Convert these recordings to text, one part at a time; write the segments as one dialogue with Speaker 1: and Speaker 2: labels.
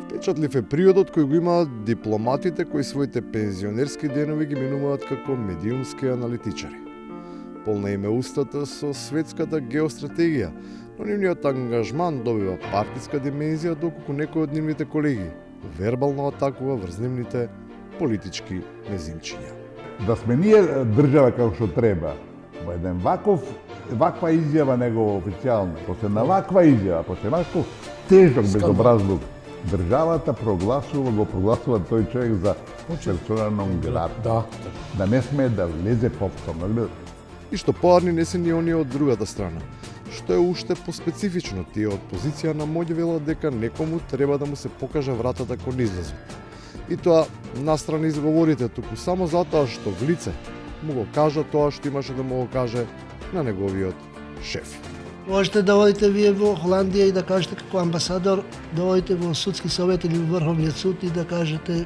Speaker 1: Впечатлив е периодот кој го имаат дипломатите кои своите пензионерски денови ги минуваат како медиумски аналитичари. Полна им е устата со светската геостратегија, но нивниот ангажман добива партиска димензија, доколку некој од нивните колеги вербално атакува врз нивните политички мезимчиња.
Speaker 2: Да сме ние држава како што треба, во еден ваква изјава негова официјална, после на ваква изјава, после ваков тежок безобразлук, државата го прогласува тој човек за персона нон грата. Да не смее да влезе повторно.
Speaker 1: И што поарни не се ни оние од другата страна, што е уште поспецифично, тие од позиција на моќ велат дека некому треба да му се покаже вратата кон излезот. И тоа настрана изговорите, туку само затоа што в лице му го кажа тоа што имаше да му го каже на неговиот шеф.
Speaker 3: Можете да одите вие во Холандија и да кажете како амбасадор, да одите во судски совет или во Врховниот суд и да кажете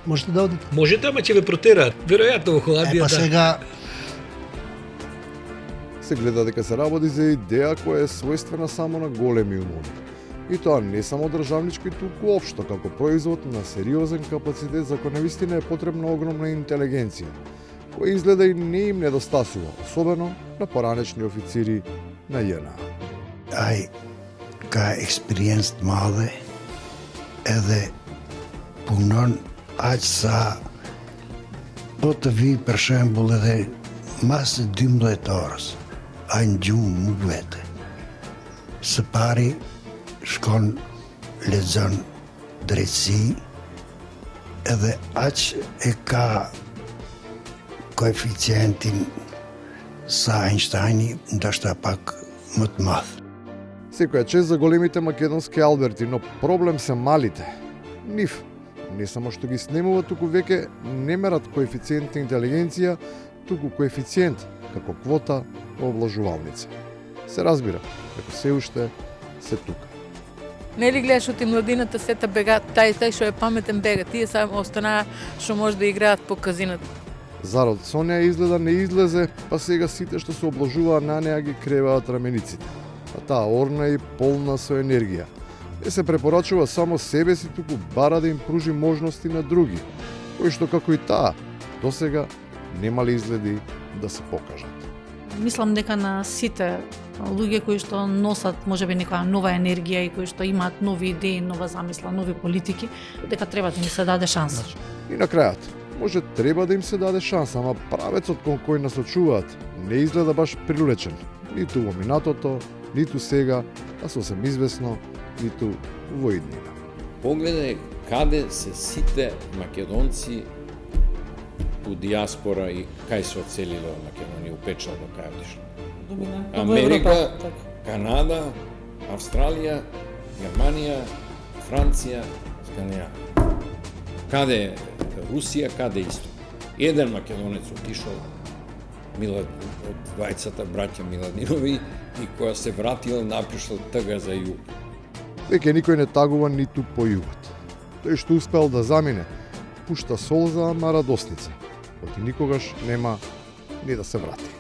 Speaker 3: можете да одите.
Speaker 4: Можете, ама ќе ве протераат. Веројатно во Холандија да.
Speaker 3: Сега
Speaker 1: Се гледа дека се работи за идеја која е својствена само на големи умови. И тоа не само државнички, туку општо како производ на сериозен капацитет за кој навистина е потребна огромна интелигенција, која изгледа и не им недостасува, особено на поранешни официри на JNA.
Speaker 5: Ai ka experienced madhe edhe punon aq sa po të vi për shembull edhe mas 12 orës a në gjumë nuk vete. Së pari shkon lexon drejtësi edhe aq e ka koeficientin sa Einsteini ndoshta pak më të madh.
Speaker 1: Секоја чест за големите македонски алберти, но проблем се малите. Нив не само што ги снемува, туку веќе не мерат коефициент на интелигенција, туку коефициент како квота во облажувалница. Се разбира, како се уште се тука.
Speaker 6: Нели гледаш оти младината сета бега, тај што е паметен бега, тие само останаа што може да играат по казината.
Speaker 1: Зарод Сонја изгледа не излезе, па сега сите што се облажуваа на неа ги креваат рамениците. А таа орна и полна со енергија. Не се препорачува само себе си, туку бара да им пружи можности на други, кои што како и таа, досега немале изгледи да се покажат.
Speaker 7: Мислам дека на сите луѓе кои што носат можеби некоја нова енергија и кои што имаат нови идеи, нова замисла, нови политики, дека треба да им се даде шанса.
Speaker 1: И на крајот, може треба да им се даде шанса, ама правецот кон кој насочуваат не изгледа баш прилечен, ниту во минатото, ниту сега, а сосем известно, ниту во иднина.
Speaker 8: Погледај каде се сите македонци у диаспора и кај се оцелиле од Македонија, упечално кај отишло. Америка, Канада, Австралија, Германија, Франција, Скандинавија. Каде е Русија, каде исто. Еден македонец отишол од двајцата браќа Миладинови и која се вратил напишал тага за југ.
Speaker 1: Веќе никој не тагува ниту по југот. Тој што успел да замине, пушта солза, ама радосница. Оти никогаш нема ни да се врати.